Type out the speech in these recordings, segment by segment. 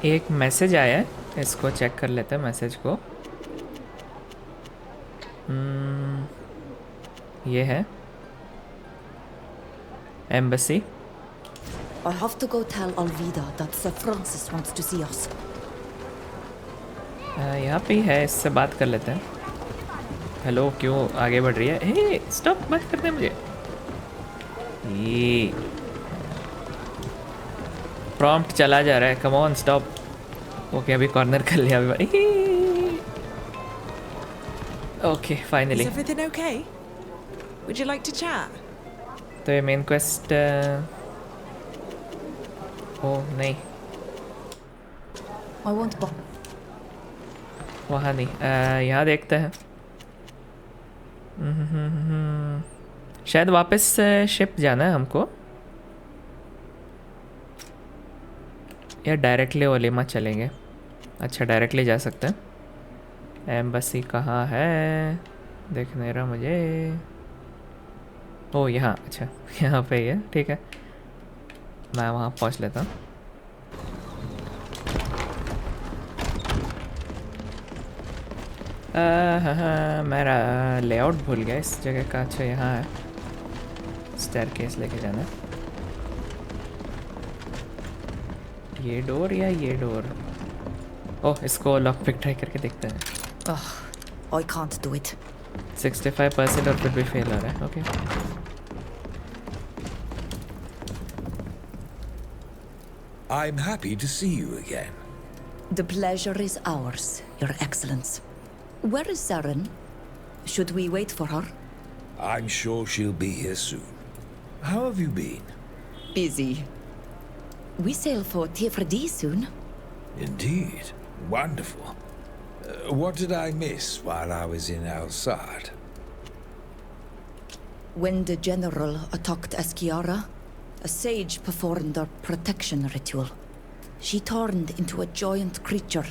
एक मैसेज आया है, इसको चेक कर लेते हैं मैसेज को। ये है embassy. I have to go tell Alvida that Sir Francis wants to see us. यहाँ पे ही है, इससे बात कर लेते हैं। हेलो, क्यों आगे बढ़ रही है? हे स्टॉप, मत कर दे मुझे। ये प्रॉम्प्ट चला जा रहा है, कम ऑन स्टॉप। ओके अभी कॉर्नर कर लिया अभी। Okay finally. Is everything okay? Would you like to chat? तो ये मेन क्वेस्ट ओ नहीं, I won't go. वहाँ नहीं, यहाँ देखते हैं। शायद वापस शिप जाना है हमको, या डायरेक्टली ओलिमा चलेंगे। अच्छा डायरेक्टली जा सकते हैं। एम्बेसी कहाँ है, देख नहीं रहा मुझे। ओ यहाँ, अच्छा यहाँ पे ही है, ठीक है मैं वहाँ पहुँच लेता हूँ। हाँ मेरा लेआउट भूल गया इस जगह का। अच्छा यहाँ है, स्टेयरकेस लेके जाना। ये डोर या ये डोर? ओह इसको लॉक पिक ट्राई करके देखते हैं। I can't do it. 65% और फिर भी फेल हो रहा है। Okay I'm happy to see you again. The pleasure is ours, Your Excellence. Where is Saren? Should we wait for her? I'm sure she'll be here soon. How have you been? Busy. We sail for Teer Fradee soon. Indeed. Wonderful. What did I miss while I was in Al-Sad? When the general attacked Eskiara, a sage performed a protection ritual. She turned into a giant creature.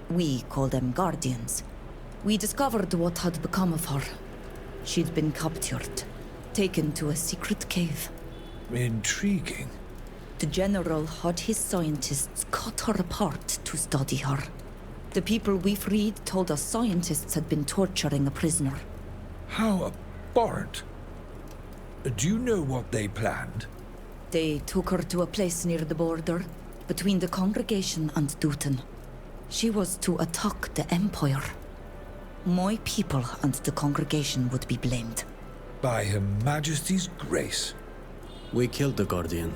We call them guardians. We discovered what had become of her. She'd been captured, taken to a secret cave. Intriguing. The general had his scientists cut her apart to study her. The people we freed told us scientists had been torturing a prisoner. How abhorrent. Do you know what they planned? They took her to a place near the border, between the congregation and Dutton. She was to attack the Empire. My people and the congregation would be blamed. By Her Majesty's grace. We killed the Guardian.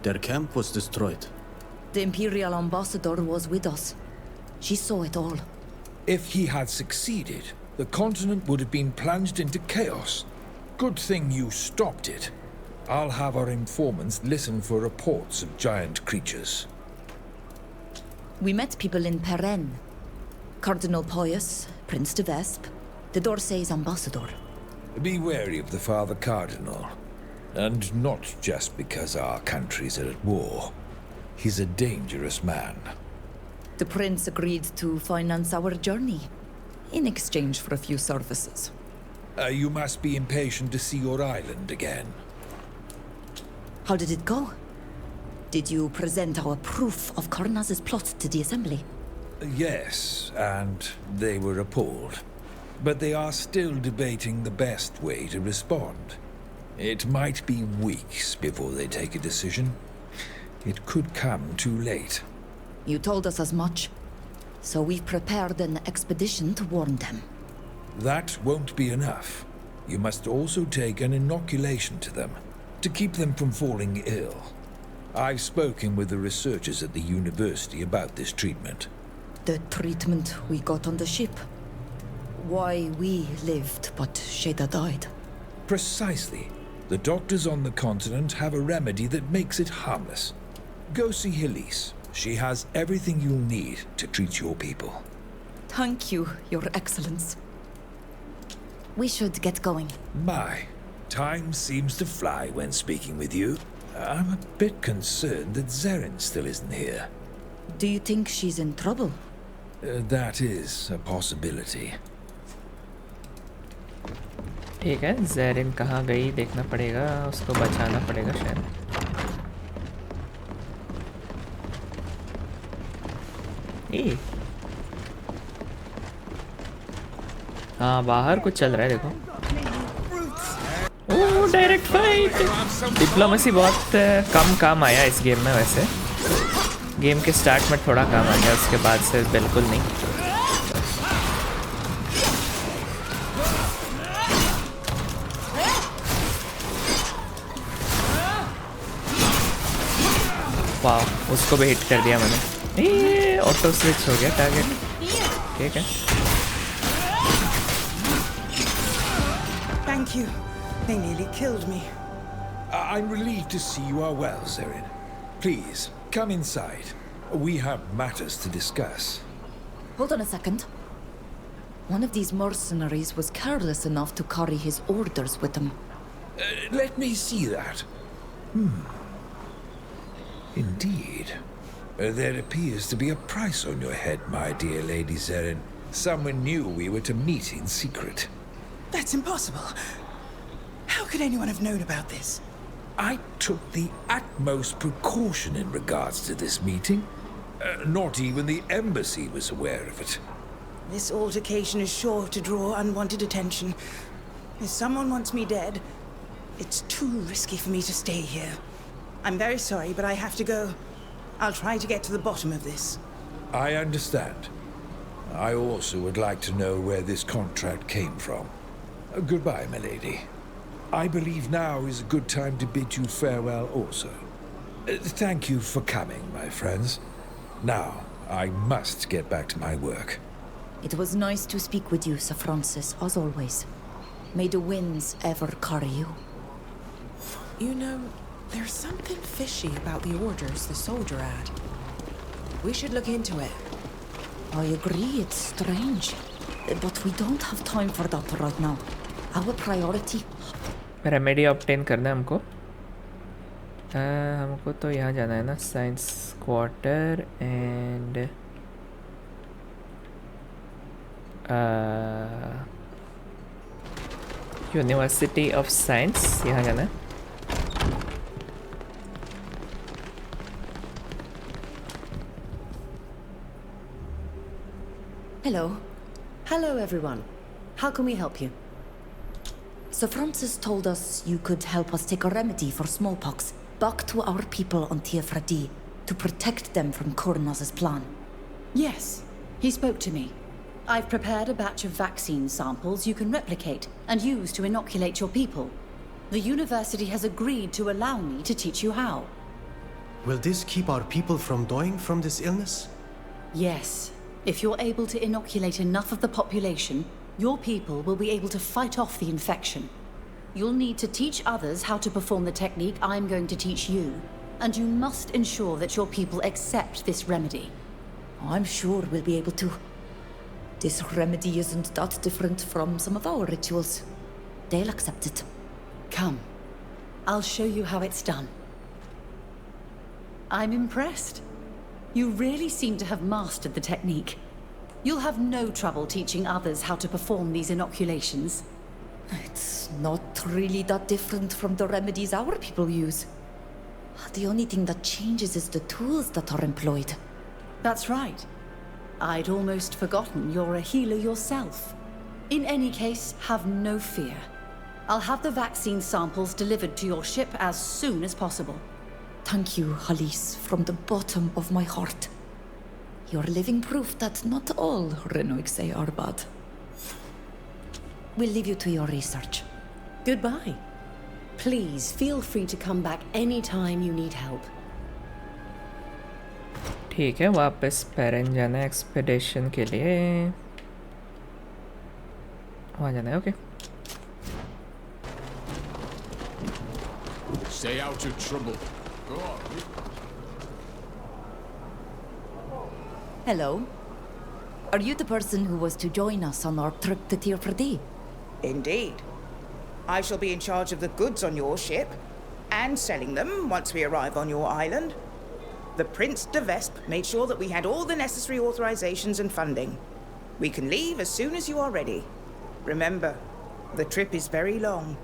Their camp was destroyed. The Imperial Ambassador was with us. She saw it all. If he had succeeded, the continent would have been plunged into chaos. Good thing you stopped it. I'll have our informants listen for reports of giant creatures. We met people in Perenne. Cardinal Pius, Prince de Vespe, the D'Orsay's ambassador. Be wary of the Father Cardinal. And not just because our countries are at war. He's a dangerous man. The Prince agreed to finance our journey, in exchange for a few services. You must be impatient to see your island again. How did it go? Did you present our proof of Karnaz's plot to the Assembly? Yes, and they were appalled. But they are still debating the best way to respond. It might be weeks before they take a decision. It could come too late. You told us as much. So we've prepared an expedition to warn them. That won't be enough. You must also take an inoculation to them, to keep them from falling ill. I've spoken with the researchers at the university about this treatment. The treatment we got on the ship. Why we lived, but Sheda died. Precisely. The doctors on the continent have a remedy that makes it harmless. Go see Helise. She has everything you'll need to treat your people. Thank you, Your Excellence. We should get going. My, time seems to fly when speaking with you. I'm a bit concerned that Zeren still isn't here. Do you think she's in trouble? That is a possibility. ठीक है, ज़ेरिन कहाँ गई देखना पड़ेगा, उसको बचाना पड़ेगा शायद। ए हाँ बाहर कुछ चल रहा है देखो। ओह डायरेक्ट फाइट। डिप्लोमेसी बहुत कम काम आया इस गेम में वैसे। गेम के स्टार्ट में थोड़ा काम आ गया, उसके बाद से बिल्कुल नहीं। वाह उसको भी हिट कर दिया मैंने। ये ऑटो स्विच हो गया टारगेट। ठीक है। Thank you. They nearly killed me. I'm relieved to see you are well, Zerin. Please, come inside. We have matters to discuss. Hold on a second. One of these mercenaries was careless enough to carry his orders with him. Let me see that. Indeed. There appears to be a price on your head, my dear Lady Zerin. Someone knew we were to meet in secret. That's impossible. How could anyone have known about this? I took the utmost precaution in regards to this meeting. Not even the embassy was aware of it. This altercation is sure to draw unwanted attention. If someone wants me dead, it's too risky for me to stay here. I'm very sorry, but I have to go. I'll try to get to the bottom of this. I understand. I also would like to know where this contract came from. Goodbye, milady. I believe now is a good time to bid you farewell also. Thank you for coming, my friends. Now, I must get back to my work. It was nice to speak with you, Sir Francis, as always. May the winds ever carry you. You know, there's something fishy about the orders the soldier had. We should look into it. I agree, it's strange. But we don't have time for that right now. Our priority... remedy obtain करना है हमको। हमको तो यहाँ जाना है ना, science quarter and university of science, यहाँ जाना है। Hello. Hello, everyone. How can we help you? Sir Francis told us you could help us take a remedy for smallpox back to our people on Teer Fradee to protect them from Cornaz's plan. Yes, he spoke to me. I've prepared a batch of vaccine samples you can replicate and use to inoculate your people. The university has agreed to allow me to teach you how. Will this keep our people from dying from this illness? Yes. If you're able to inoculate enough of the population, your people will be able to fight off the infection. You'll need to teach others how to perform the technique I'm going to teach you, and you must ensure that your people accept this remedy. I'm sure we'll be able to. This remedy isn't that different from some of our rituals. They'll accept it. Come. I'll show you how it's done. I'm impressed. You really seem to have mastered the technique. You'll have no trouble teaching others how to perform these inoculations. It's not really that different from the remedies our people use. The only thing that changes is the tools that are employed. That's right. I'd almost forgotten you're a healer yourself. In any case, have no fear. I'll have the vaccine samples delivered to your ship as soon as possible. Thank you, Halis, from the bottom of my heart. You're living proof that not all Renoixe are bad. We'll leave you to your research. Goodbye. Please feel free to come back anytime you need help. ठीक है, वापस barren जाना है expedition के लिए। वहाँ जाना है, okay. Stay out of trouble. Go on. Hello. Are you the person who was to join us on our trip to Teer Fradee? Indeed. I shall be in charge of the goods on your ship, and selling them once we arrive on your island. The Prince de Vespe made sure that we had all the necessary authorizations and funding. We can leave as soon as you are ready. Remember, the trip is very long.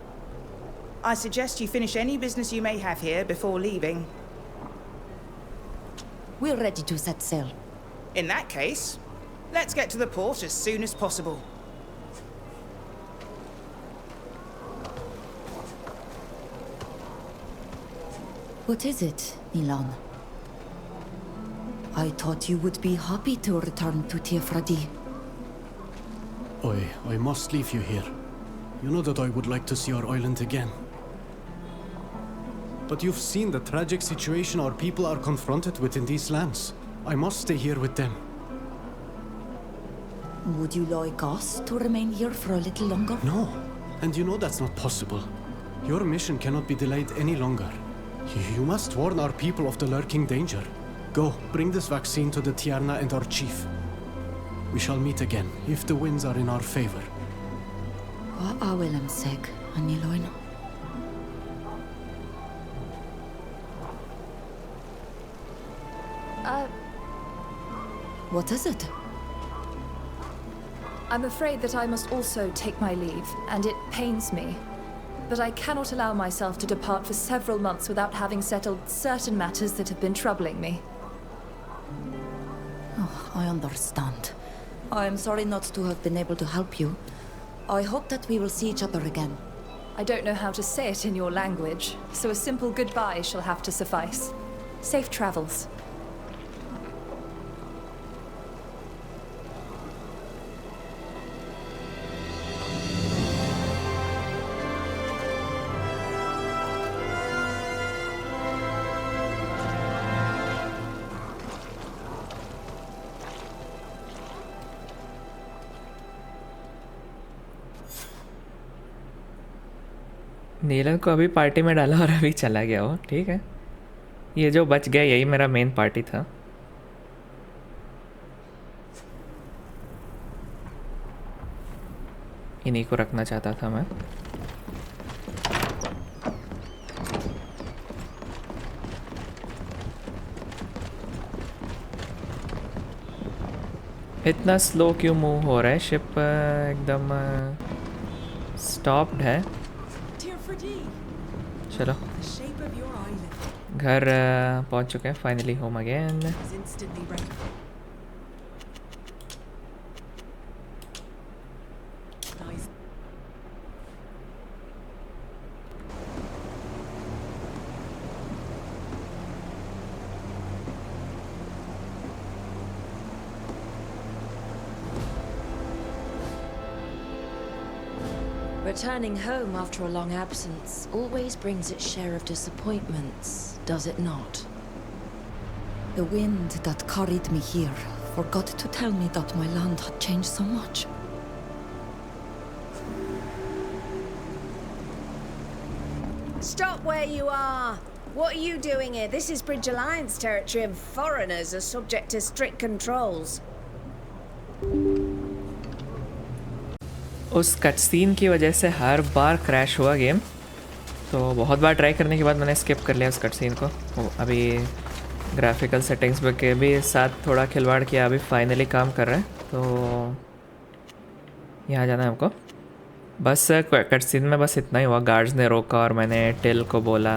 I suggest you finish any business you may have here before leaving. We're ready to set sail. In that case, let's get to the port as soon as possible. What is it, Milan? I thought you would be happy to return to Teer Fradee. I must leave you here. You know that I would like to see our island again. But you've seen the tragic situation our people are confronted with in these lands. I must stay here with them. Would you like us to remain here for a little longer? No, and you know that's not possible. Your mission cannot be delayed any longer. You must warn our people of the lurking danger. Go, bring this vaccine to the Tiarna and our chief. We shall meet again, if the winds are in our favor. Seg, Aniloin. What is it? I'm afraid that I must also take my leave, and it pains me. But I cannot allow myself to depart for several months without having settled certain matters that have been troubling me. Oh, I understand. I'm sorry not to have been able to help you. I hope that we will see each other again. I don't know how to say it in your language, so a simple goodbye shall have to suffice. Safe travels. नीलन को अभी party में डाला और अभी चला गया वो, ठीक है। ये जो बच गया यही मेरा मेन पार्टी था। इन्हीं को रखना चाहता था मैं। इतना स्लो क्यों मूव हो रहा है? शिप एकदम स्टॉप्ड है। चलो घर पहुंच चुके हैं finally, home again. Returning home after a long absence always brings its share of disappointments, does it not? The wind that carried me here forgot to tell me that my land had changed so much. Stop where you are! What are you doing here? This is Bridge Alliance territory and foreigners are subject to strict controls. उस cut scene की वजह से हर बार crash हुआ game, तो बहुत बार try करने के बाद मैंने स्किप कर लिया उस कट सीन को। अभी ग्राफिकल सेटिंग्स के भी साथ थोड़ा खिलवाड़ किया, अभी फाइनली काम कर रहा है। तो यहाँ जाना है हमको। बस कट सीन में बस इतना ही हुआ, गार्ड्स ने रोका और मैंने टेल को बोला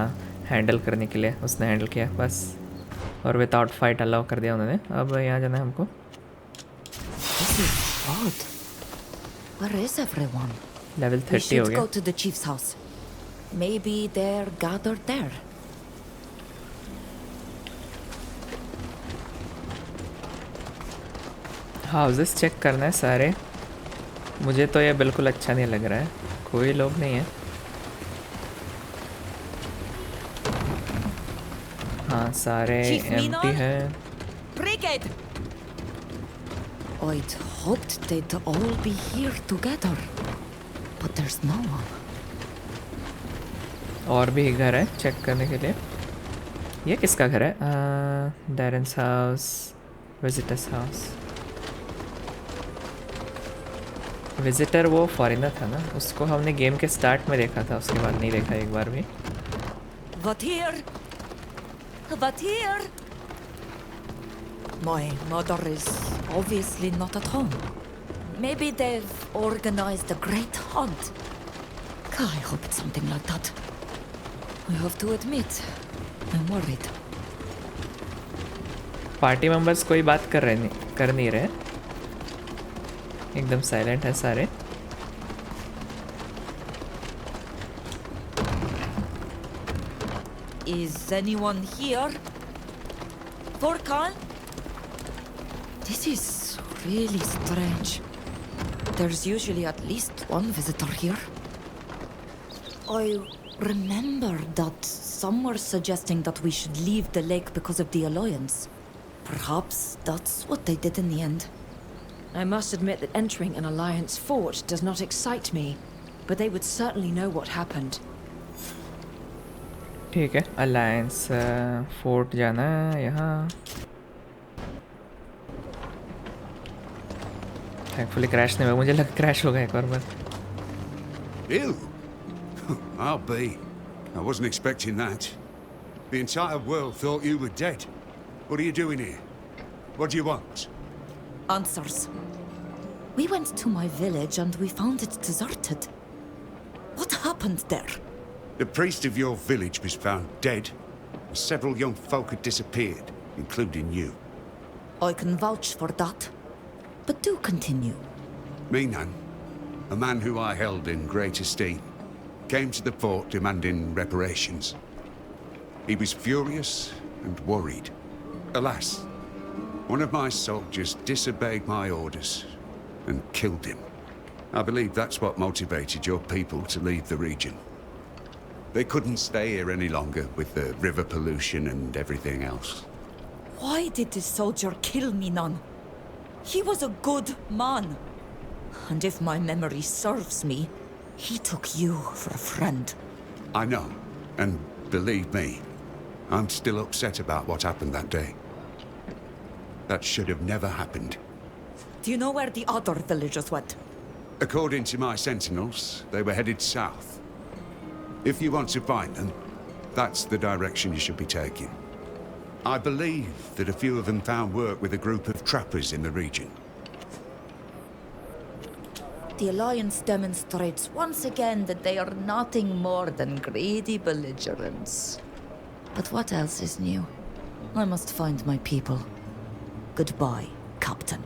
हैंडल करने के लिए, उसने हैंडल किया बस, और विदाउट फाइट अलाउ कर दिया उन्होंने। अब यहाँ जाना है हमको। Where is everyone? Level 30 We should हो गया। go to the chief's house. Maybe they're gathered there. Houses check करना है सारे। मुझे तो ये बिल्कुल अच्छा नहीं लग रहा है, कोई लोग नहीं है। हाँ सारे एम्प्टी हैं। I'd hoped they'd all be here together, but there's no one. और भी घर है चेक करने के लिए। ये किसका घर है? डैरन्स हाउस, विजिटर्स हाउस। विजिटर वो फॉरेनर था ना, उसको हमने गेम के स्टार्ट में देखा था, उसके बाद नहीं देखा एक बार भी। Vatir! Vatir! My mother is obviously not at home. Maybe they've organized a great hunt. I hope it's something like that. I have to admit, I'm worried. Party members कोई बात कर नहीं रहे, एकदम साइलेंट है सारे। Is anyone here? Vorkal? This is really strange. There's usually at least one visitor here. I remember that some were suggesting that we should leave the lake because of the Alliance. Perhaps that's what they did in the end. I must admit that entering an Alliance fort does not excite me, but they would certainly know what happened. ठीक है, alliance fort जाना है यहाँ। Thankfully crash नहीं हुआ, मुझे लगा crash होगा एक और बार। You? I'll be. I wasn't expecting that. The entire world thought you were dead. What are you doing here? What do you want? Answers. We went to my village and we found it deserted. What happened there? The priest of your village was found dead, and several young folk had disappeared, including you. I can vouch for that. But do continue. Nacon, a man who I held in great esteem, came to the fort demanding reparations. He was furious and worried. Alas, one of my soldiers disobeyed my orders and killed him. I believe that's what motivated your people to leave the region. They couldn't stay here any longer with the river pollution and everything else. Why did this soldier kill Nacon? He was a good man. And if my memory serves me, he took you for a friend. I know, and believe me, I'm still upset about what happened that day. That should have never happened. Do you know where the other villagers went? According to my sentinels, they were headed south. If you want to find them, that's the direction you should be taking. I believe that a few of them found work with a group of trappers in the region. The Alliance demonstrates once again that they are nothing more than greedy belligerents. But what else is new? I must find my people. Goodbye, Captain.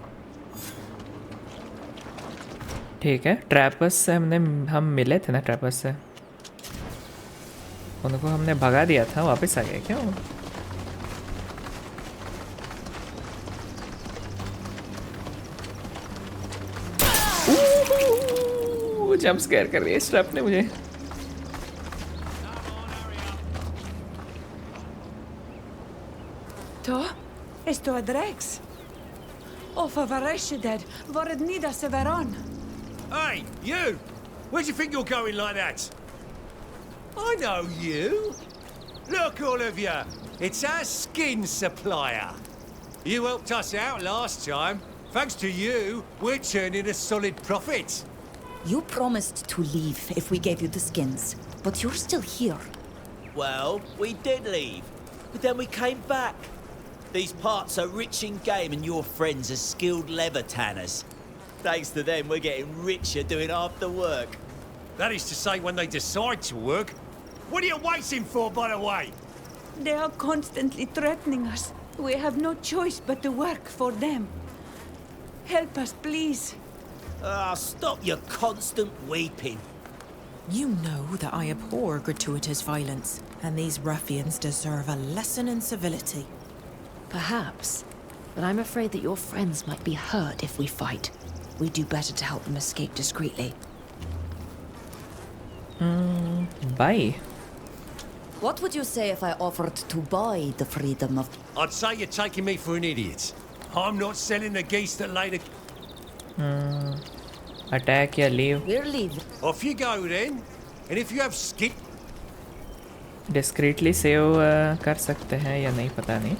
ठीक है, trappers से हम मिले थे ना, trappers से उनको हमने भगा दिया था, वापस आ गए क्या वो? जंप स्केयर कर दिया इस ट्रैप ने मुझे। To? Is to a dregs? Of a varesheded, vared nida severon. Hey, you! Where do you think you're going like that? I know you. Look, all of you. It's our skin supplier. You helped us out last time. Thanks to you, we're turning a solid profit. You promised to leave if we gave you the skins, but you're still here. Well, we did leave, but then we came back. These parts are rich in game and your friends are skilled leather tanners. Thanks to them, we're getting richer doing half the work. That is to say, when they decide to work. What are you waiting for, by the way? They are constantly threatening us. We have no choice but to work for them. Help us, please. Stop your constant weeping. You know that I abhor gratuitous violence, and these ruffians deserve a lesson in civility. Perhaps, but I'm afraid that your friends might be hurt if we fight. We do better to help them escape discreetly. Bye. What would you say if I offered to buy the freedom of... I'd say you're taking me for an idiot. I'm not selling the geese that lay the... Attack या leave? We're leaving. Off you go then. And if you have skip... Discreetly save कर सकते हैं या नहीं पता नहीं.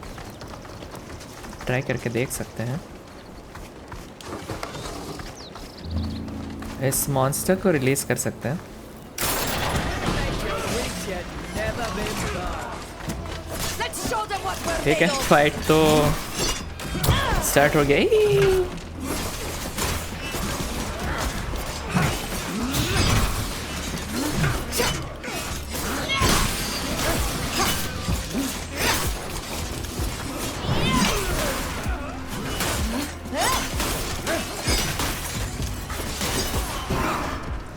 Try करके देख सकते हैं. इस monster को release कर सकते हैं. ठीक है, fight तो start हो गई.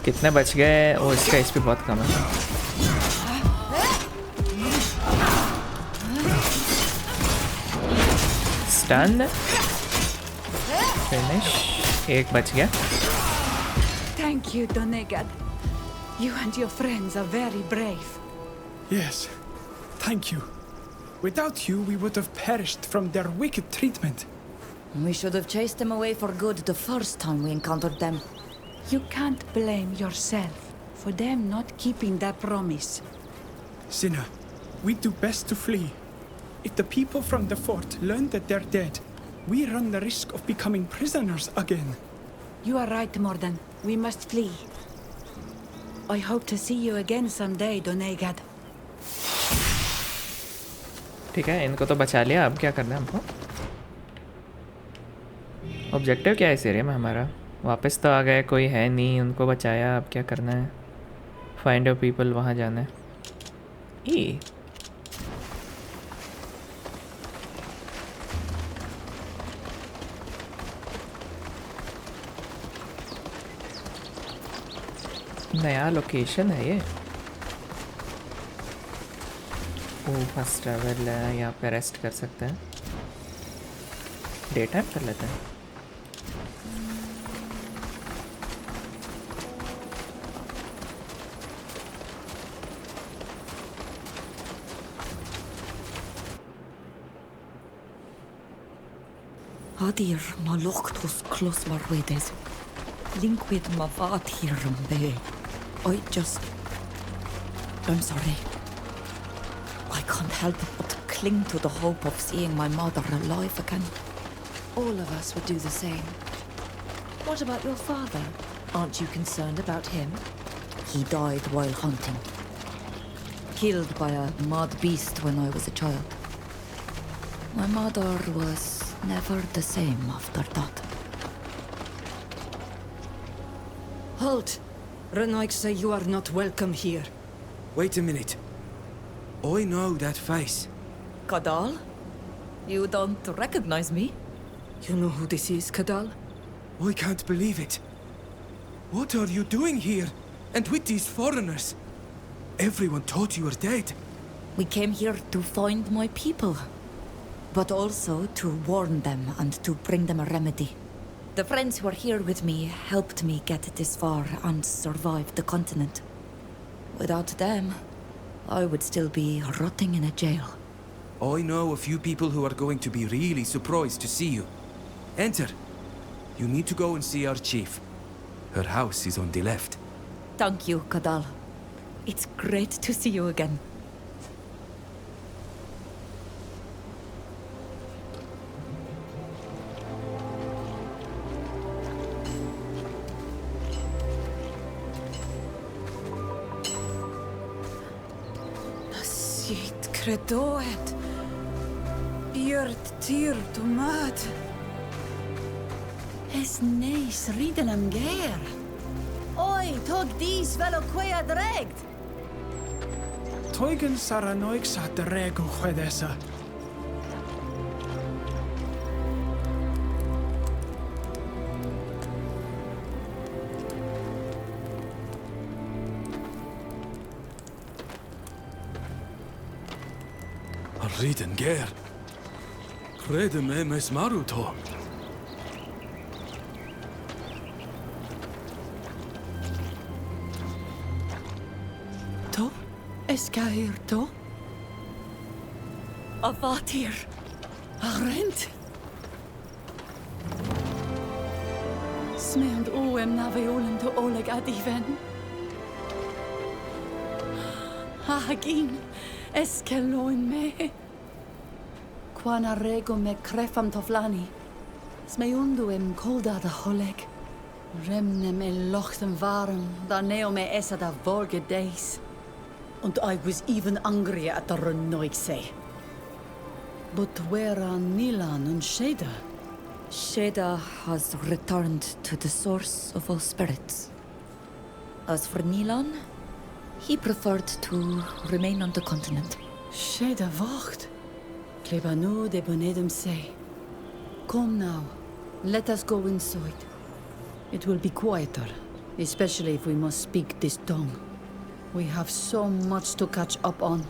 कितने बच गए? ओ इसका HP बहुत कम है। स्टन फिनिश, एक बच गया। Thank you, Doneigad. You and your friends are very brave. Yes, thank you. Without you, we would have perished from their wicked treatment. We should have chased them away for good the first time we encountered them. You can't blame yourself for them not keeping that promise. Sinna, we do best to flee. If the people from the fort learn that they're dead, we run the risk of becoming prisoners again. You are right, Morden. We must flee. I hope to see you again someday, Doneigad. ठीक है, इनको तो बचा लिया, अब क्या करना है हमको? ऑब्जेक्टिव क्या है इस एरिया में हमारा? वापस तो आ गए, कोई है नहीं, उनको बचाया, अब क्या करना है? फाइंड योर पीपल, वहाँ जाना है। ई नया लोकेशन है ये। ओ फास्ट ट्रैवल है, यहाँ पे रेस्ट कर सकते हैं। डे टाइम कर लेते हैं। Adir malochtus close marwedes. Link with mavat here be. I'm sorry. I can't help but cling to the hope of seeing my mother alive again. All of us would do the same. What about your father? Aren't you concerned about him? He died while hunting. Killed by a mad beast when I was a child. My mother was never the same after that. Halt! Renoik say you are not welcome here. Wait a minute. I know that face. Kadal? You don't recognize me? You know who this is, Kadal? I can't believe it. What are you doing here? And with these foreigners? Everyone thought you were dead. We came here to find my people. But also to warn them and to bring them a remedy. The friends who are here with me helped me get this far and survive the continent. Without them, I would still be rotting in a jail. I know a few people who are going to be really surprised to see you. Enter. You need to go and see our chief. Her house is on the left. Thank you, Kadal. It's great to see you again. Nasit credoet. Björt Teer Tomad. Es neis Radeon Ghar. Oi, tog dis velo quea dregt. Toigen saranoik sa drego chwedesa. Radeon Ghar. Credem emes maruto. Aakhir to? Avatir. Arent. Isme and oem naveolen to oleg adiven. Hagin eskeloin me. Quana rego me crefam toflani. Sme unduem kolda da holeg. Remne me lochten waren, da neo me essa da vorge days. And I was even angrier at the Renoik. But where are Nilan and Sheda? Sheda has returned to the source of all spirits. As for Nilan, he preferred to remain on the continent. Sheda wacht. Klebanu de Bonedum say. Come now, let us go inside. It will be quieter. especially if we must speak this tongue. We have so much to catch up on.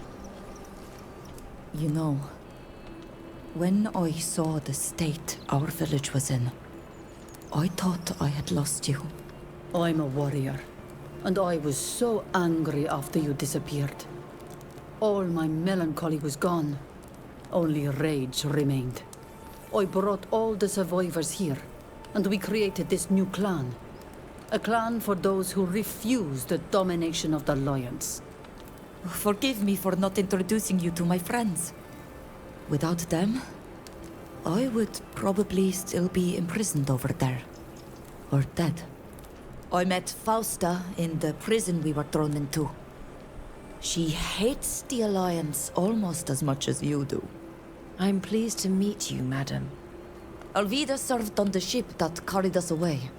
You know, when I saw the state our village was in, I thought I had lost you. I'm a warrior, and I was so angry after you disappeared. All my melancholy was gone. Only rage remained. I brought all the survivors here, and we created this new clan. A clan for those who refuse the domination of the Lions. Forgive me for not introducing you to my friends. Without them, I would probably still be imprisoned over there. Or dead. I met Fausta in the prison we were thrown into. She hates the Alliance almost as much as you do. I'm pleased to meet you, madam. Alvida served on the ship that carried us away.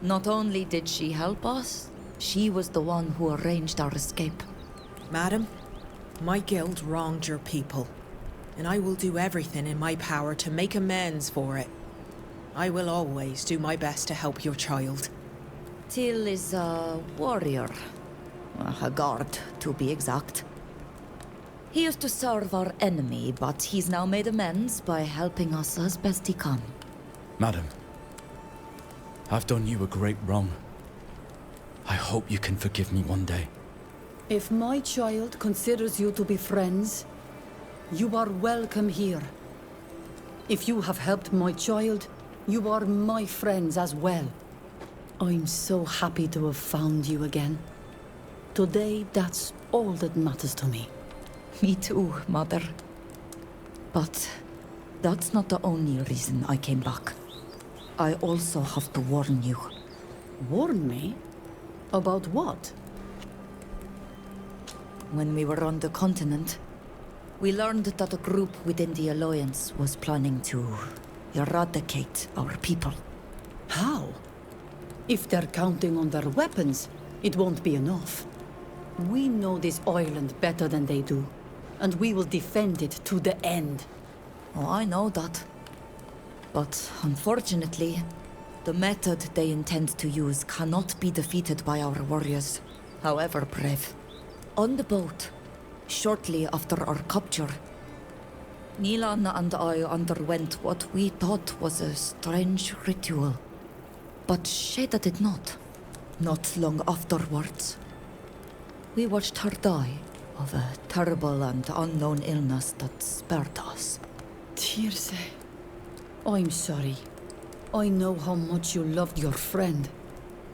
Not only did she help us, she was the one who arranged our escape. Madam, my guild wronged your people, and I will do everything in my power to make amends for it. I will always do my best to help your child. Till is a warrior. A guard, to be exact. He used to serve our enemy, but he's now made amends by helping us as best he can. Madam, I've done you a great wrong. I hope you can forgive me one day. If my child considers you to be friends, you are welcome here. If you have helped my child, you are my friends as well. I'm so happy to have found you again. Today, that's all that matters to me. Me too, Mother. But that's not the only reason I came back. I also have to warn you. Warn me? About what? When we were on the continent, we learned that a group within the Alliance was planning to eradicate our people. How? If they're counting on their weapons, it won't be enough. We know this island better than they do, and we will defend it to the end. Oh, I know that. But unfortunately, the method they intend to use cannot be defeated by our warriors, however brave. On the boat, shortly after our capture, Nilan and I underwent what we thought was a strange ritual. But Shada did not. Not long afterwards, we watched her die of a terrible and unknown illness that spared us. Teerse, I'm sorry. I know how much you loved your friend.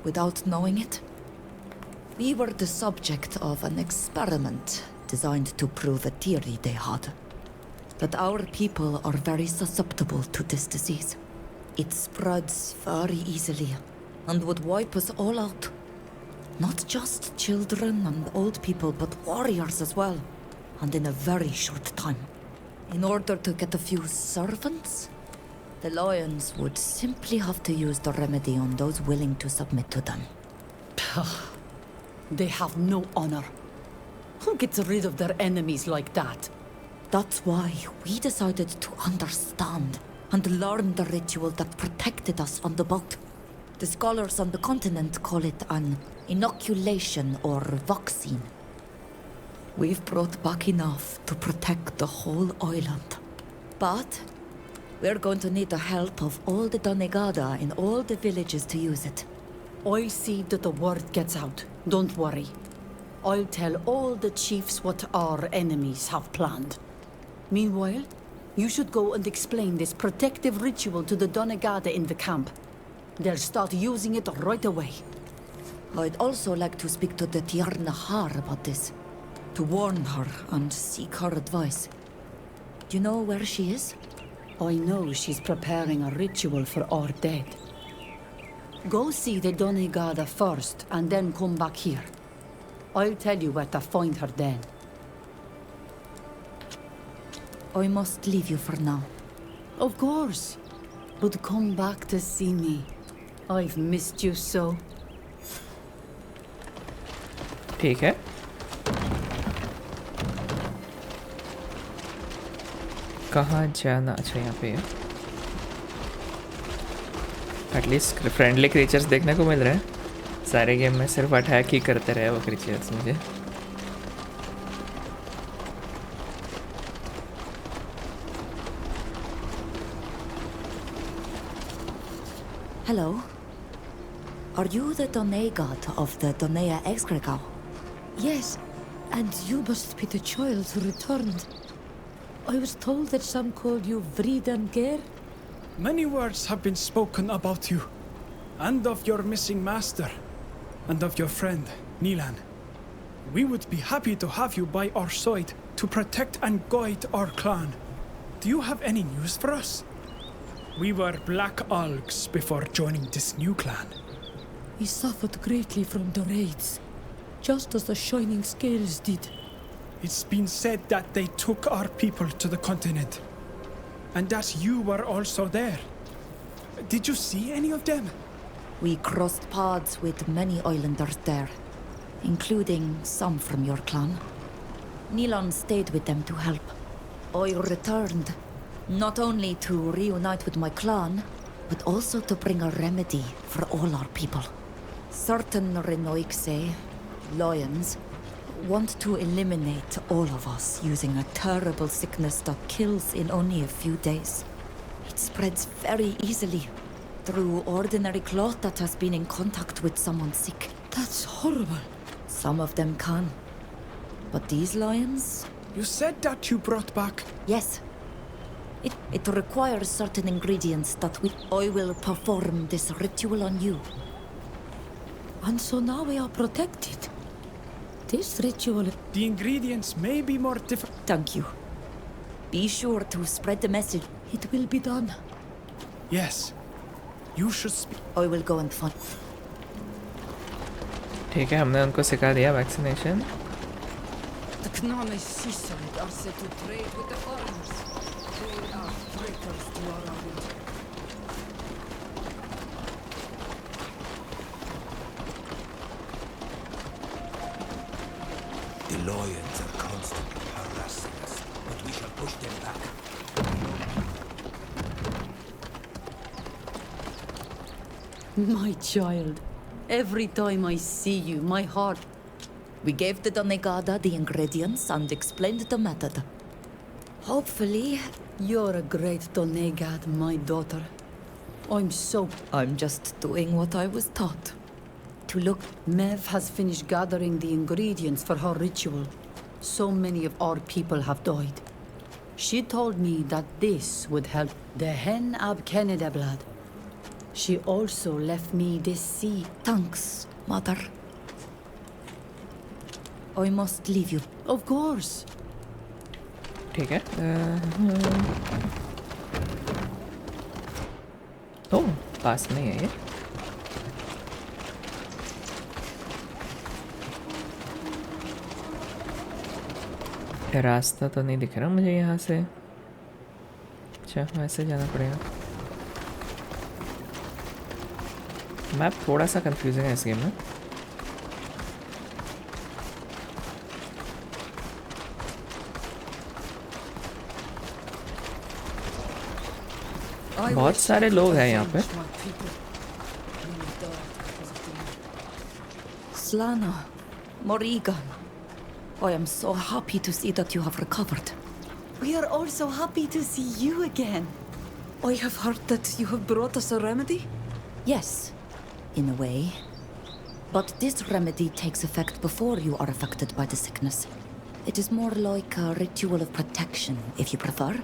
Without knowing it, we were the subject of an experiment designed to prove a theory they had. That our people are very susceptible to this disease. It spreads very easily and would wipe us all out. Not just children and old people, but warriors as well. And in a very short time. In order to get a few servants, the Lions would simply have to use the remedy on those willing to submit to them. They have no honor. Who gets rid of their enemies like that? That's why we decided to understand and learn the ritual that protected us on the boat. The scholars on the continent call it an inoculation or vaccine. We've brought back enough to protect the whole island. But we're going to need the help of all the Doneigad in all the villages to use it. I'll see that the word gets out. Don't worry. I'll tell all the chiefs what our enemies have planned. Meanwhile, you should go and explain this protective ritual to the Doneigad in the camp. They'll start using it right away. I'd also like to speak to the Teer Fradee about this. To warn her and seek her advice. Do you know where she is? I know she's preparing a ritual for our dead. Go see the Doneigad first, and then come back here. I'll tell you where to find her then. I must leave you for now. Of course. But come back to see me. I've missed you so. ठीक है. कहाँ जाना? अच्छा यहाँ पे है. At least friendly creatures देखने को मिल रहे हैं. सारे गेम में सिर्फ अटैक ही करते रहे वो क्रिएचर्स मुझे. Hello. Are you the Doneigad of the Donea Exgregao? Yes, and you must be the child who returned. I was told that some called you Vreeden Ghar. Many words have been spoken about you, and of your missing master, and of your friend, Nilan. We would be happy to have you by our side to protect and guide our clan. Do you have any news for us? We were Black Algs before joining this new clan. We suffered greatly from the raids, just as the Shining Scales did. It's been said that they took our people to the continent, and that you were also there. Did you see any of them? We crossed paths with many islanders there, including some from your clan. Nilan stayed with them to help. I returned, not only to reunite with my clan, but also to bring a remedy for all our people. Certain Renoixe, lions, want to eliminate all of us using a terrible sickness that kills in only a few days. It spreads very easily through ordinary cloth that has been in contact with someone sick. That's horrible. Some of them can. But these lions? You said that you brought back... Yes. It requires certain ingredients that I will perform this ritual on you. And so now we are protected. This ritual... The ingredients may be more difficult. Thank you. Be sure to spread the message. It will be done. Yes. You should speak. I will go and find... ठीक है, हमने उनको सिखा दिया vaccination. The Gnome Seaside are set to trade with the foreigners. They are traitors to our island. The lions are constantly harassing us, but we shall push them back. My child, every time I see you, my heart... We gave the Doneigad the ingredients and explained the method. Hopefully... You're a great Doneigad, my daughter. I'm just doing what I was taught. To look... Mev has finished gathering the ingredients for her ritual. So many of our people have died. She told me that this would help the hain blood. She also left me this seed. Thanks, Mother. I must leave you. Of course. ठीक है. ओह, पास में है ये. रास्ता तो नहीं दिख रहा मुझे यहाँ से. अच्छा, वैसे जाना पड़ेगा. मैप थोड़ा सा कंफ्यूजिंग है इस गेम में. बहुत सारे लोग हैं यहाँ पे. Slana, Morrigan, I am so happy to see that you have recovered. We are also happy to see you again. I have heard that you have brought us a remedy? Yes, in a way. But this remedy takes effect before you are affected by the sickness. It is more like a ritual of protection, if you prefer.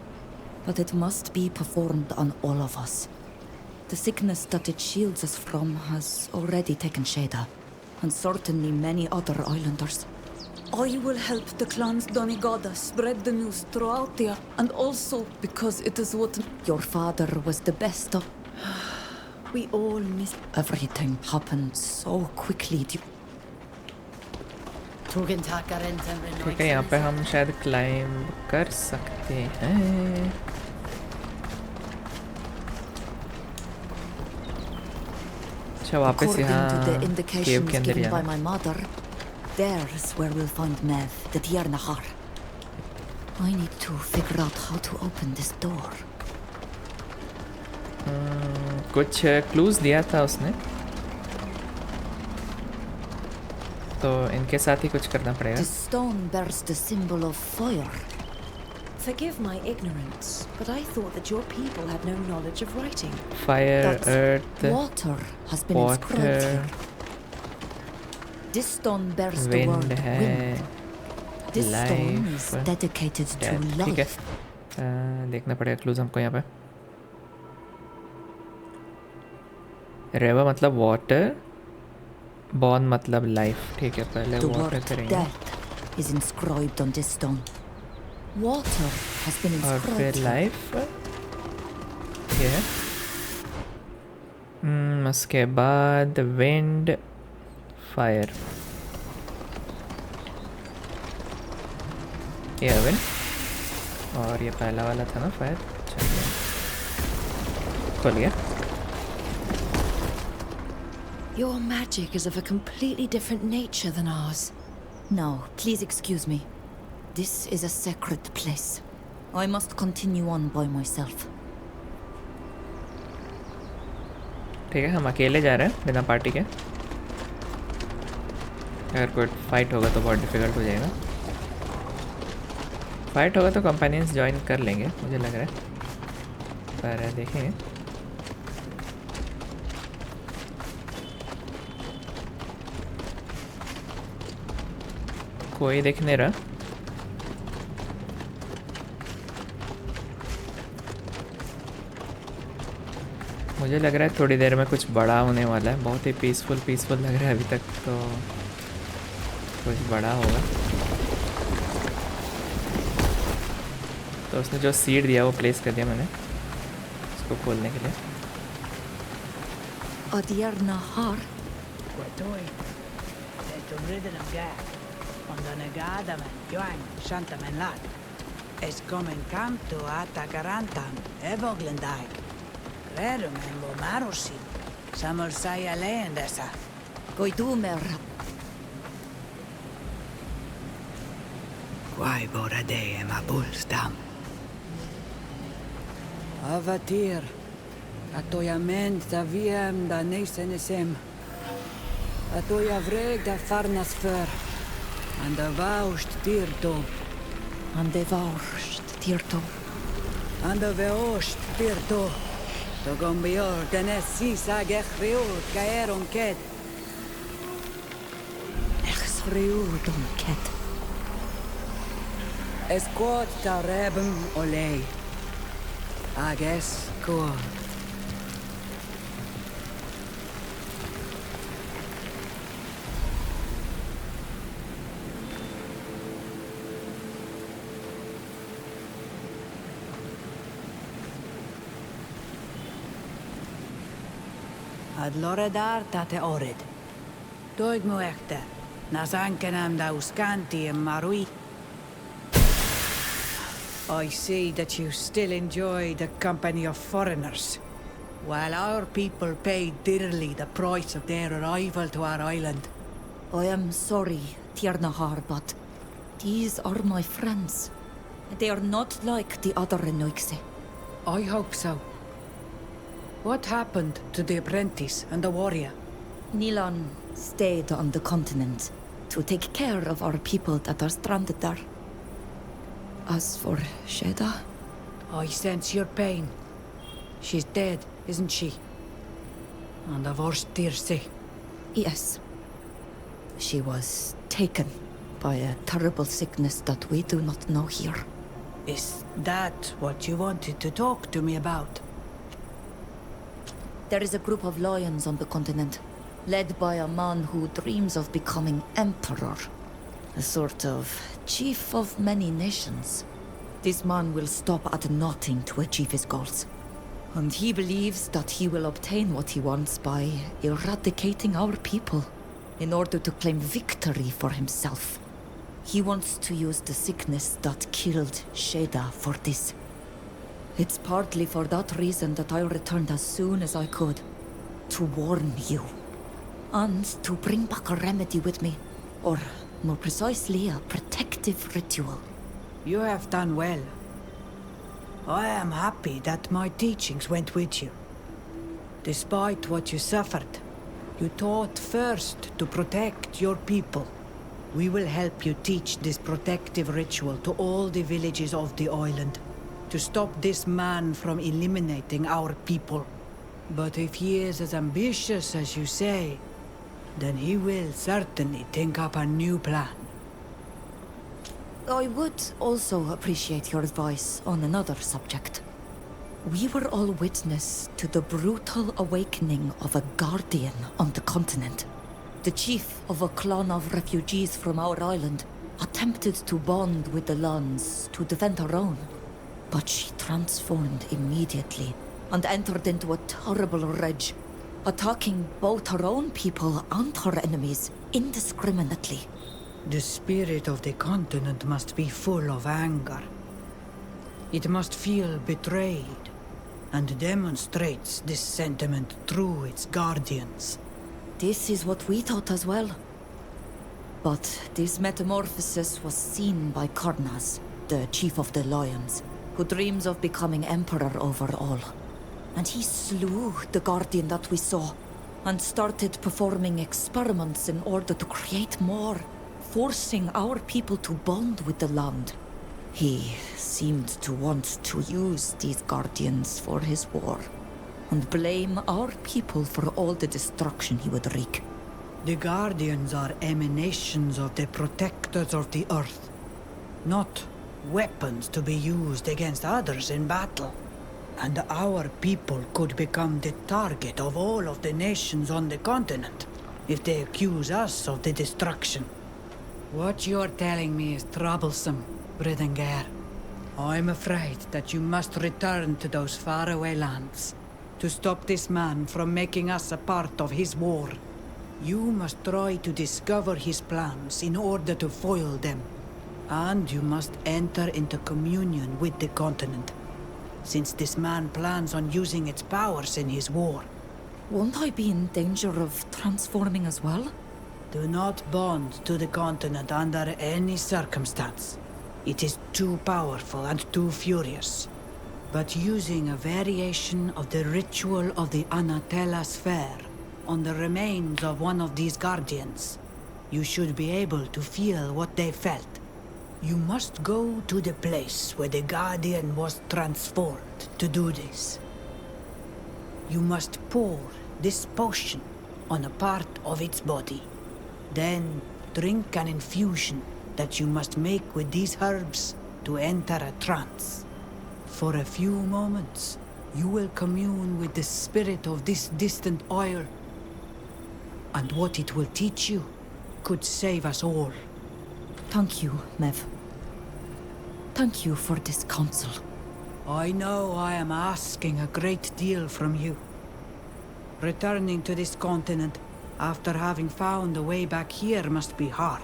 But it must be performed on all of us. The sickness that it shields us from has already taken Sheda, and certainly many other islanders. I will help the clans Doneigad spread the news throughout here, and also because it is what... Your father was the best of... We all miss... Everything happened so quickly. ठीक है, यहाँ पे हम शायद climb कर सकते हैं. अच्छा, वापस यहाँ केव के अंदर जाना. There's where we'll find Mev, the Teer Ghar. I need to figure out how to open this door. कुछ क्लूज दिया था उसने. तो इनके साथ ही कुछ करना पड़ेगा. The stone bears the symbol of fire. Forgive my ignorance, but I thought that your people had no knowledge of writing. Fire, That earth, water has been inscribed water, here. This stone bears the wind word है, wind. This stone is life, dedicated to death. ठीक है. life. देखना पड़ेगा clues हमको यहाँ पे. रेवा मतलब water, born मतलब लाइफ. ठीक है, पहले The वाटर word करेंगे death is inscribed on this stone. Water has been और inscribed फिर here. लाइफ. ये है. उसके बाद विंड, फायर. ये विंड और ये पहला वाला था ना फायर. चलिए खोल गया. Your magic is of a completely different nature than ours. Now, please excuse me. This is a sacred place. I must continue on by myself. ठीक है, हम अकेले जा रहे हैं बिना पार्टी के. अगर कोई फाइट होगा तो बहुत डिफिकल्ट हो जाएगा. फाइट होगा तो कंपेनियंस ज्वाइन कर लेंगे मुझे लग रहा है, पर देखेंगे. कोई दिख नहीं रहा. मुझे लग रहा है थोड़ी देर में कुछ बड़ा होने वाला है. बहुत ही पीसफुल लग रहा है अभी तक, तो कुछ बड़ा होगा. तो उसने जो सीड दिया वो प्लेस कर दिया मैंने उसको खोलने के लिए. Ghar. Quatoi. Eto ridden of Ghar. On Doneigad and Joang Shantaman Lad. Es kommen kam to Atakarantam, Evoglendag. Rerum en Lomarosi. Samur Saya Leendesa. Goidumer. Quai Boradee Mabulstam. Avatir. Atoya ment da wiem da nesenesem. Atoya vreg da farnas för. And the vaust tirto. And the vaust tirto. And the vaust tirto. To gombior tenes sisa gechriut gaeron ket. Echsriut on ket. Esquot ta rebem olei. Ages cool. Ad loredar tate orid. Doig mu echte. Nas ankenam da uscanti en marui. I see that you still enjoy the company of foreigners, while our people paid dearly the price of their arrival to our island. I am sorry, Ghar, but these are my friends. They are not like the other Enoixe. I hope so. What happened to the apprentice and the warrior? Nilan stayed on the continent to take care of our people that are stranded there. As for Sheda, I sense your pain. She's dead, isn't she? And the worst Teer. yes. She was taken by a terrible sickness that we do not know here. Is that what you wanted to talk to me about? There is a group of lions on the continent, led by a man who dreams of becoming emperor. A sort of chief of many nations. This man will stop at nothing to achieve his goals. And he believes that he will obtain what he wants by eradicating our people in order to claim victory for himself. He wants to use the sickness that killed Sheda for this. It's partly for that reason that I returned as soon as I could. To warn you. And to bring back a remedy with me. Or, more precisely, a protective ritual. You have done well. I am happy that my teachings went with you. Despite what you suffered, you taught first to protect your people. We will help you teach this protective ritual to all the villages of the island, to stop this man from eliminating our people. But if he is as ambitious as you say, then he will certainly think up a new plan. I would also appreciate your advice on another subject. We were all witness to the brutal awakening of a guardian on the continent. The chief of a clan of refugees from our island attempted to bond with the lands to defend her own. But she transformed immediately and entered into a terrible rage, attacking both her own people and her enemies indiscriminately. The spirit of the continent must be full of anger. It must feel betrayed, and demonstrates this sentiment through its guardians. This is what we thought as well. But this metamorphosis was seen by Karnas, the chief of the lions, who dreams of becoming emperor over all. And he slew the guardian that we saw, and started performing experiments in order to create more, forcing our people to bond with the land. He seemed to want to use these guardians for his war, and blame our people for all the destruction he would wreak. The guardians are emanations of the protectors of the earth, not weapons to be used against others in battle. And our people could become the target of all of the nations on the continent if they accuse us of the destruction. What you're telling me is troublesome, Ghar. I'm afraid that you must return to those faraway lands to stop this man from making us a part of his war. You must try to discover his plans in order to foil them. And you must enter into communion with the continent, since this man plans on using its powers in his war. Won't I be in danger of transforming as well? Do not bond to the continent under any circumstance. It is too powerful and too furious. But using a variation of the ritual of the Anatella sphere on the remains of one of these guardians, you should be able to feel what they felt. You must go to the place where the guardian was transformed to do this. You must pour this potion on a part of its body. Then drink an infusion that you must make with these herbs to enter a trance. For a few moments, you will commune with the spirit of this distant isle. And what it will teach you could save us all. Thank you, Mev. Thank you for this counsel. I know I am asking a great deal from you. Returning to this continent after having found a way back here must be hard.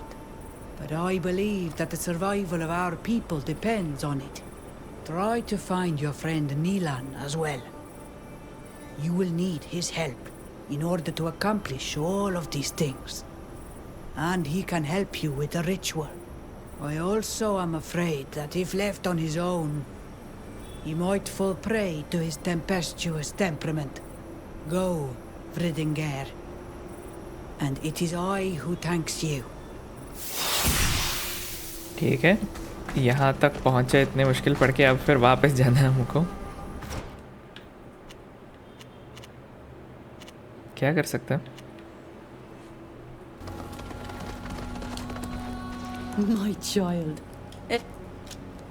But I believe that the survival of our people depends on it. Try to find your friend Nilan as well. You will need his help in order to accomplish all of these things. And he can help you with the ritual. I also am afraid that if left on his own, he might fall prey to his tempestuous temperament. Go, Ghar. And it is I who thanks you. ठीक है, यहाँ तक पहुँचे इतने मुश्किल पड़ के अब फिर वापस जाना है हमको. क्या कर सकते हैं? My child.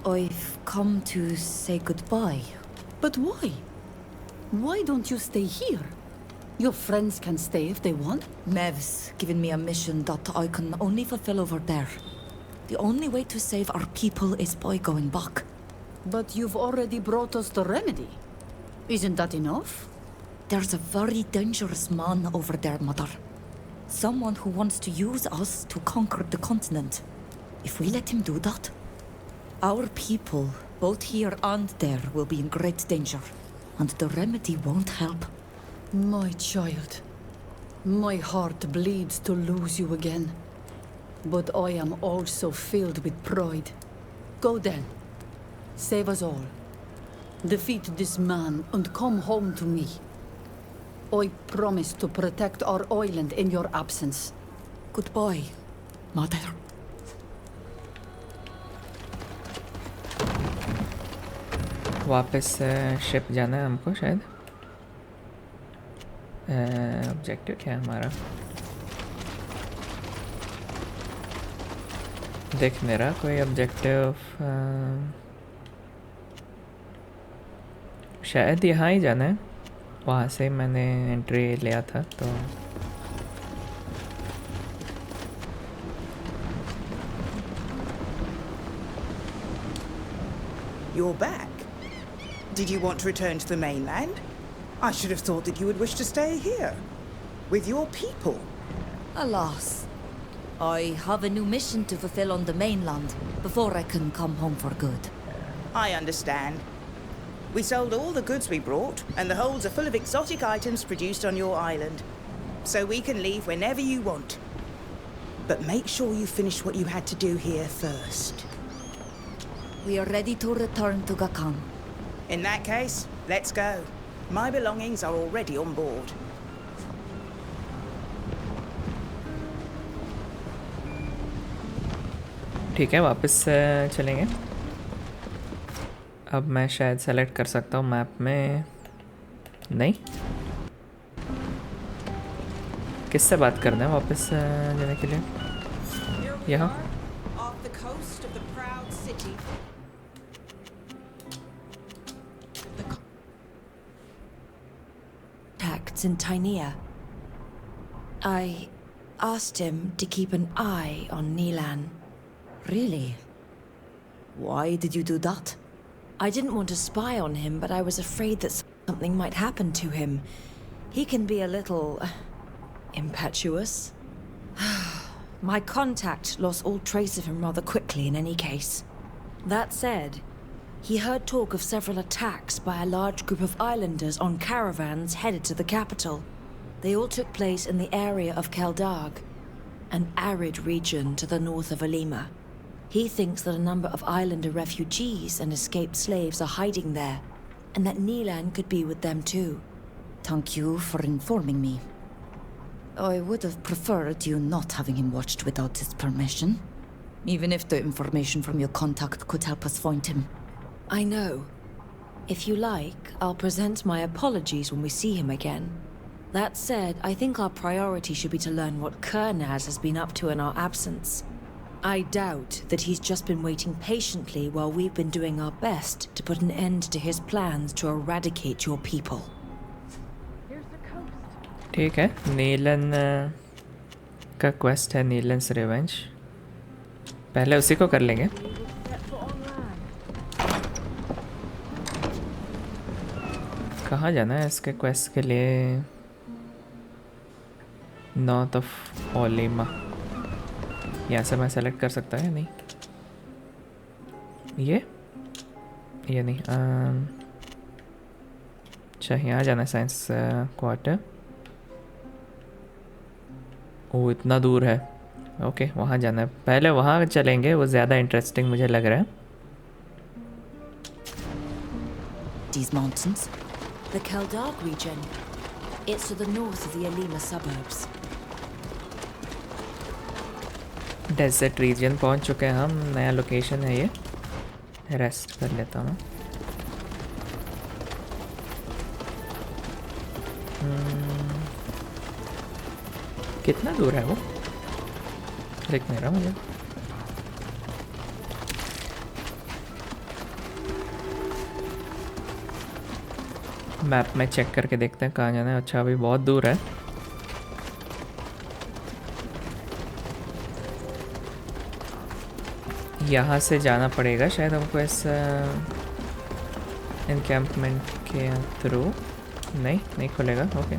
I've come to say goodbye. But why? Why don't you stay here? Your friends can stay if they want. Mev's given me a mission that I can only fulfill over there. The only way to save our people is by going back. But you've already brought us the remedy. Isn't that enough? There's a very dangerous man over there, Mother. Someone who wants to use us to conquer the continent. If we let him do that, our people, both here and there, will be in great danger. And the remedy won't help. My child. My heart bleeds to lose you again. But I am also filled with pride. Go then. Save us all. Defeat this man and come home to me. I promise to protect our island in your absence. Goodbye, Mother. वापस ship जाना है हमको शायद। Objective क्या है हमारा? देख नहीं रहा कोई ऑब्जेक्टिव। शायद यहाँ ही जाना है, वहाँ से मैंने एंट्री लिया था तो। You're back. Did you want to return to the mainland? I should have thought that you would wish to stay here with your people. Alas, I have a new mission to fulfill on the mainland before I can come home for good. I understand. We sold all the goods we brought, and the holds are full of exotic items produced on your island. So we can leave whenever you want. But make sure you finish what you had to do here first. We are ready to return to Gacane. In that case, let's go. My belongings are already on board. ठीक है, वापस चलेंगे। अब मैं शायद select कर सकता हूँ मैप में। नहीं, किससे बात करना है वापस जाने के लिए? यहाँ in Tainea. I asked him to keep an eye on Nilan. Really? Why did you do that? I didn't want to spy on him, but I was afraid that something might happen to him. He can be a little impetuous. My contact lost all trace of him rather quickly in any case. That said, he heard talk of several attacks by a large group of islanders on caravans headed to the capital. They all took place in the area of Keldarg, an arid region to the north of Alima. He thinks that a number of islander refugees and escaped slaves are hiding there, and that Nilan could be with them too. Thank you for informing me. I would have preferred you not having him watched without his permission, even if the information from your contact could help us find him. I know. If you like, I'll present my apologies when we see him again. That said, I think our priority should be to learn what Kernaz has been up to in our absence. I doubt that he's just been waiting patiently while we've been doing our best to put an end to his plans to eradicate your people. ठीक है, नीलन का quest है नीलन्स revenge. पहले उसी को कर लेंगे। कहाँ जाना है इसके क्वेस्ट के लिए? नॉर्थ ऑफ ओलिमा। यहाँ से मैं सेलेक्ट कर सकता है? नहीं, ये नहीं। अच्छा, यहाँ जाना है साइंस क्वार्टर। ओ, इतना दूर है। ओके, वहाँ जाना है। पहले वहाँ चलेंगे, वो ज़्यादा इंटरेस्टिंग मुझे लग रहा है। These mountains? The Keldarg region. It's to the north of the Alima suburbs. Desert region पहुंच चुके हैं हम। नया लोकेशन है ये। रेस्ट कर लेता हूँ। कितना दूर है वो? दिख नहीं रहा मुझे। मैप में चेक करके देखते हैं कहाँ जाना है। अच्छा, अभी बहुत दूर है। यहाँ से जाना पड़ेगा शायद हमको इस एनकैम्पमेंट के थ्रू। नहीं खुलेगा। ओके,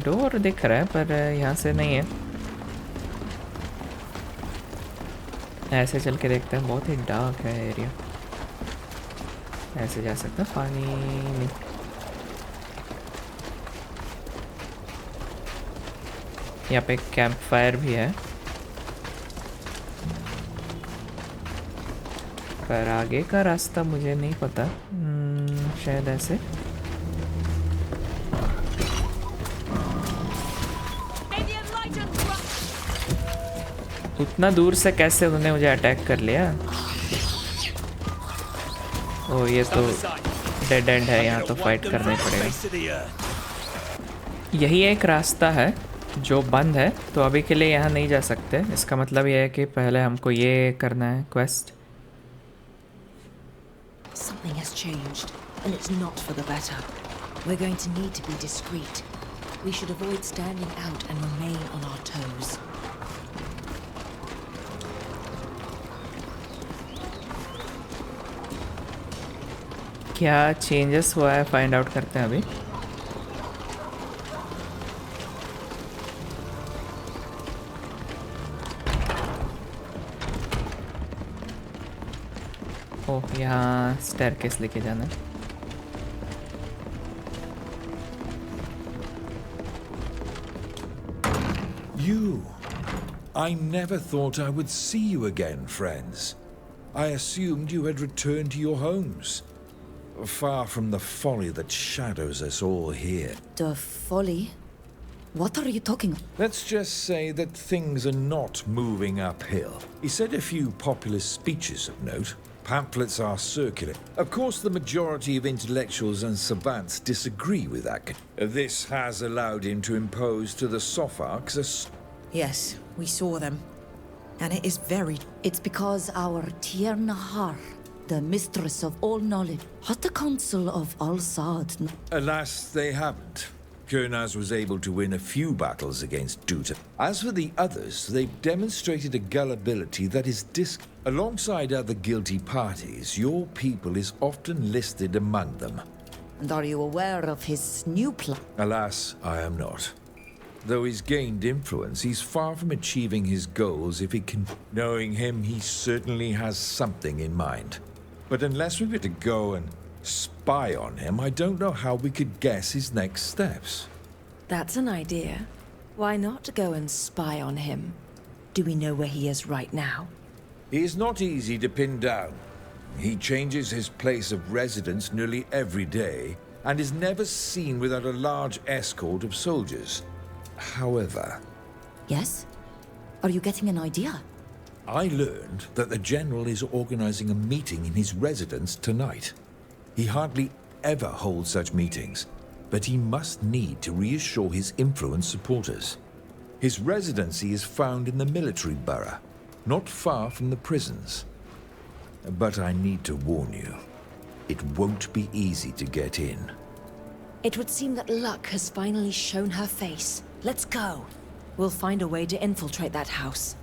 डोर दिख रहा है पर यहाँ से नहीं है। ऐसे चल के देखते हैं। बहुत ही डार्क है एरिया। ऐसे जा सकता है? पानी नहीं। यहाँ पे कैंप फायर भी है, पर आगे का रास्ता मुझे नहीं पता। शायद ऐसे। उतना दूर से कैसे उन्होंने मुझे अटैक कर लिया? ओ ये तो डेड एंड है, यहाँ तो फाइट करना ही पड़ेगा। यही एक रास्ता है जो बंद है, तो अभी के लिए यहाँ नहीं जा सकते। इसका मतलब ये है कि पहले हमको ये करना है quest. Something has changed, and it's not for the better. We're going to need to be discreet. We should avoid standing out and remain on our toes. क्या चेंजेस हुआ है फाइंड आउट करते हैं अभी। ओह यहाँ स्टेयरकेस लेके जाना है। You. I never thought I would see you again, friends. I assumed you had returned to your homes. Far from the folly that shadows us all here. The folly? What are you talking of? Let's just say that things are not moving uphill. He said a few populist speeches of note. Pamphlets are circular. Of course, the majority of intellectuals and savants disagree with that. This has allowed him to impose to the Sopharks a... Yes, we saw them. And it is very... It's because our Teer Nahar, the mistress of all knowledge, had the council of Al-Saad. Alas, they haven't. Kurnaz was able to win a few battles against Duta. As for the others, they've demonstrated a gullibility that is Alongside other guilty parties, your people is often listed among them. And are you aware of his new plan? Alas, I am not. Though he's gained influence, he's far from achieving his goals if he can... Knowing him, he certainly has something in mind. But unless we were to go and spy on him, I don't know how we could guess his next steps. That's an idea. Why not go and spy on him? Do we know where he is right now? He is not easy to pin down. He changes his place of residence nearly every day, and is never seen without a large escort of soldiers. However... Yes? Are you getting an idea? I learned that the General is organizing a meeting in his residence tonight. He hardly ever holds such meetings, but he must need to reassure his influence supporters. His residency is found in the military borough, not far from the prisons. But I need to warn you, it won't be easy to get in. It would seem that luck has finally shown her face. Let's go. We'll find a way to infiltrate that house.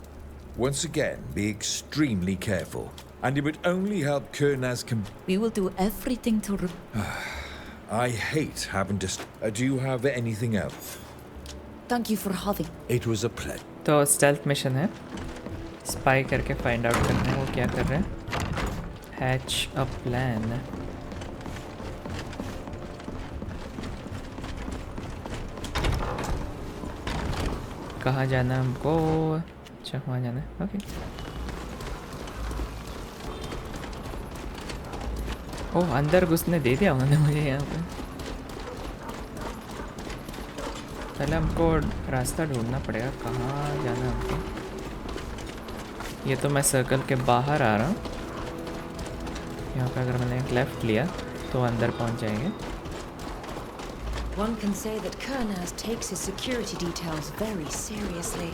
Once again, be extremely careful, and it would only help Kurnaz We will do everything to... I hate having to... do you have anything else? Thank you for having... It was a pleasure. तो stealth mission है, spy करके find out करना है वो क्या कर रहे हैं, hatch a plan. कहाँ जाना है हमको? अच्छा वहाँ जाना है, ओके। ओह अंदर घुसने दे दिया उन्होंने मुझे यहाँ पे। पहले हमको रास्ता ढूंढना पड़ेगा, कहाँ जाना है हमको। ये तो मैं सर्कल के बाहर आ रहा हूँ। यहाँ पे अगर मैंने एक लेफ्ट लिया तो अंदर पहुँच जाएंगे। One can say that Kurnaz takes his security details very seriously.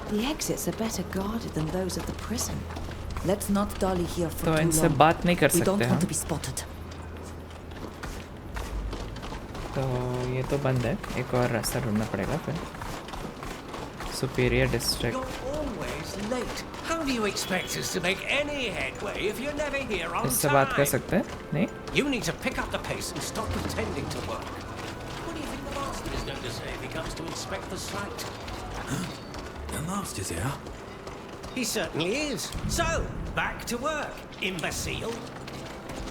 The exits are better guarded than those of the prison. Let's not dally here for तो too इनसे long. बात नहीं कर We सकते don't हम। want to be spotted. तो ये तो बंद है, एक और रास्ता ढूंढना पड़ेगा फिर। Superior District. You're always late. How do you expect us to make any headway if you're never here on इससे बात कर time? सकते हैं? नहीं? You need to pick up the pace and stop pretending to work. What do you think the master is going to say if he comes to inspect the site? The master's here? He certainly is. So, back to work, imbecile.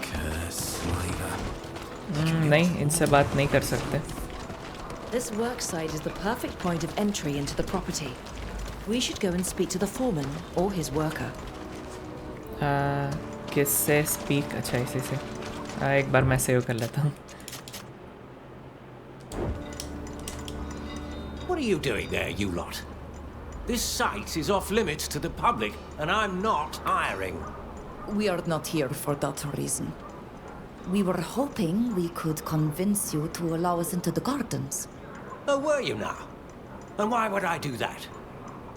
Curse slaver. नहीं, इनसे बात नहीं कर सकते। This worksite is the perfect point of entry into the property. We should go and speak to the foreman or his worker. किससे speak? अच्छा इसी से। एक बार मैं सेव कर लेता हूँ। What are you doing there, you lot? This site is off limits to the public, and I'm not hiring. We are not here for that reason. We were hoping we could convince you to allow us into the gardens. Oh, were you now? And why would I do that?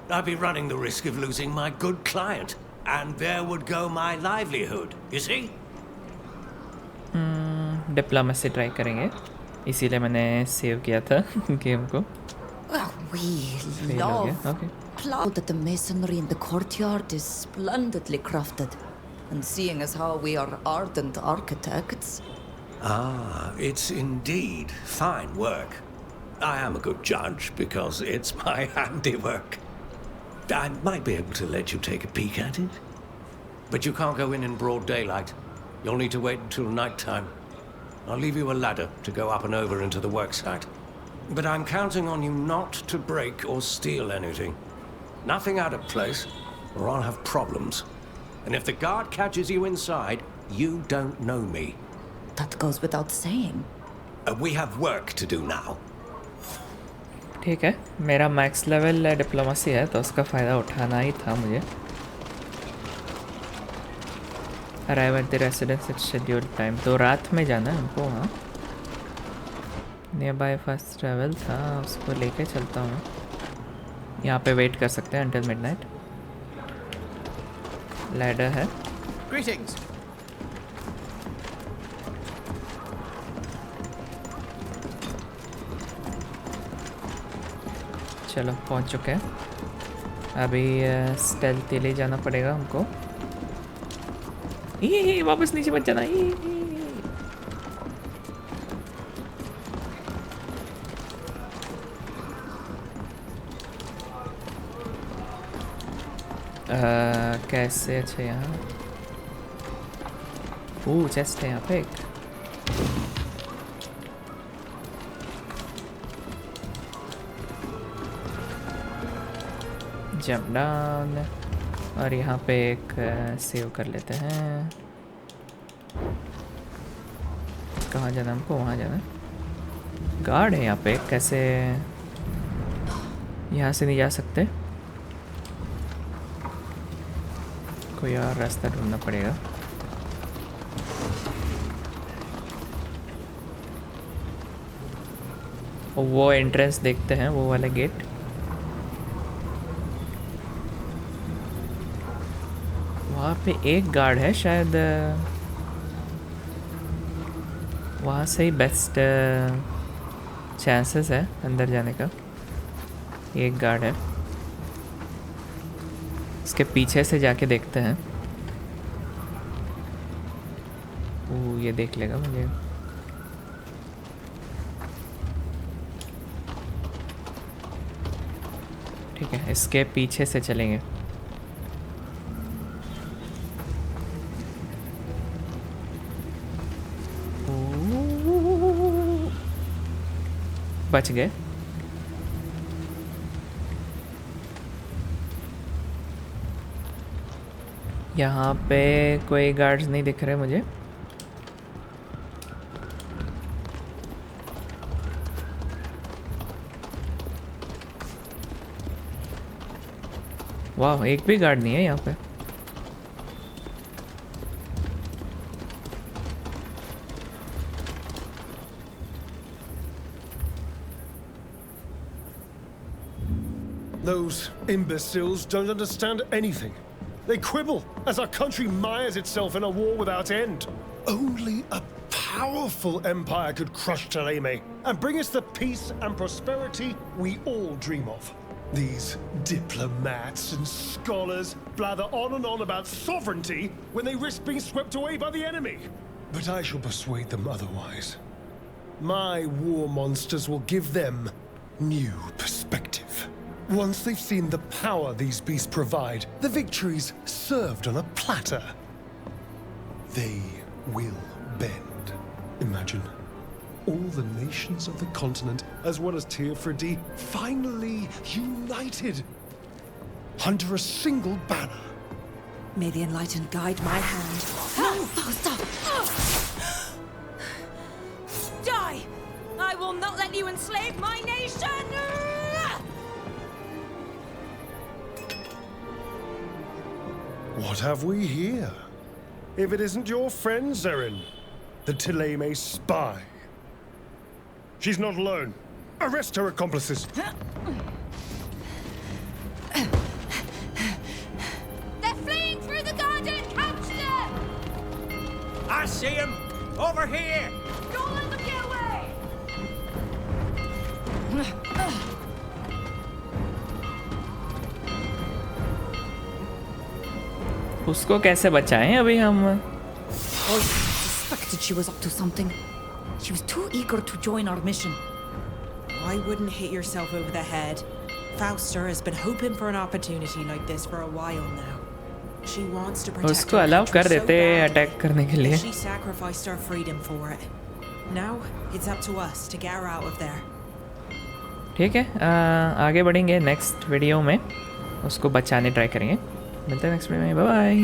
I'd be running the risk of losing my good client, and there would go my livelihood, you see? Diplomacy try करेंगे, इसीलिए मैंने save किया था game को. We love proud that the masonry in the courtyard is splendidly crafted. And seeing as how we are ardent architects... Ah, it's indeed fine work. I am a good judge because it's my handiwork. I might be able to let you take a peek at it. But you can't go in broad daylight. You'll need to wait until night time. I'll leave you a ladder to go up and over into the worksite. But I'm counting on you not to break or steal anything. Nothing out of place, or I'll have problems. And if the guard catches you inside, you don't know me. That goes without saying. We have work to do now. ठीक है, मेरा max level diplomacy है तो उसका फ़ायदा उठाना ही था मुझे. Arrive at the residence at scheduled time, तो रात में जाना है हमको. हाँ, नियर बाय फास्ट ट्रैवल था, उसको लेके चलता हूँ. यहाँ पे वेट कर सकते हैं अंटिल मिडनाइट. लैडर है. Greetings. चलो पहुँच चुके हैं. अभी स्टेल्थीली जाना पड़ेगा हमको. ये वापस नीचे मत जाना. कैसे? अच्छा यहाँ चेस्ट है यहाँ पे एक. जंप डाउन, और यहाँ पे एक सेव कर लेते हैं. कहाँ जाना हमको? वहाँ जाना. गार्ड है यहाँ पे. कैसे यहाँ से नहीं जा सकते? कोई और रास्ता ढूंढना पड़ेगा. वो एंट्रेंस देखते हैं, वो वाला गेट. वहाँ पे एक गार्ड है शायद. वहाँ से ही बेस्ट चांसेस है अंदर जाने का. एक गार्ड है, इसके पीछे से जाके देखते हैं. ये देख लेगा मुझे. ठीक है, इसके पीछे से चलेंगे. बच गए. यहाँ पे कोई गार्ड्स नहीं दिख रहे मुझे. वाह, एक भी गार्ड नहीं है यहाँ पे. Those imbeciles don't understand anything. They quibble as our country mires itself in a war without end. Only a powerful empire could crush Tereme and bring us the peace and prosperity we all dream of. These diplomats and scholars blather on and on about sovereignty when they risk being swept away by the enemy. But I shall persuade them otherwise. My war monsters will give them new perspective. Once they've seen the power these beasts provide, the victories served on a platter, they will bend. Imagine all the nations of the continent, as well as Teer Fradee, finally united under a single banner. May the Enlightened guide my hand. No! Faster! Die! I will not let you enslave my nation! have we here? If it isn't your friend, Zerin, the Thélème spy. She's not alone. Arrest her accomplices. They're fleeing through the garden! Catch them! I see him! Over here! Don't let them get away! उसको कैसे बचाएं अभी हम? I suspected she was up to something. She was too eager to join our mission. I wouldn't hit yourself over the head. Fauster has been hoping for an opportunity like this for a while now. She wants to protect उसको her allow country कर so देते badly attack करने के लिए. that she sacrificed her freedom for it. Now it's up to us to get her out of there. ठीक है, आगे बढ़ेंगे नेक्स्ट वीडियो में, उसको बचाने ट्राई करेंगे. मिलते हैं नेक्स्ट वीडियो में. Bye bye.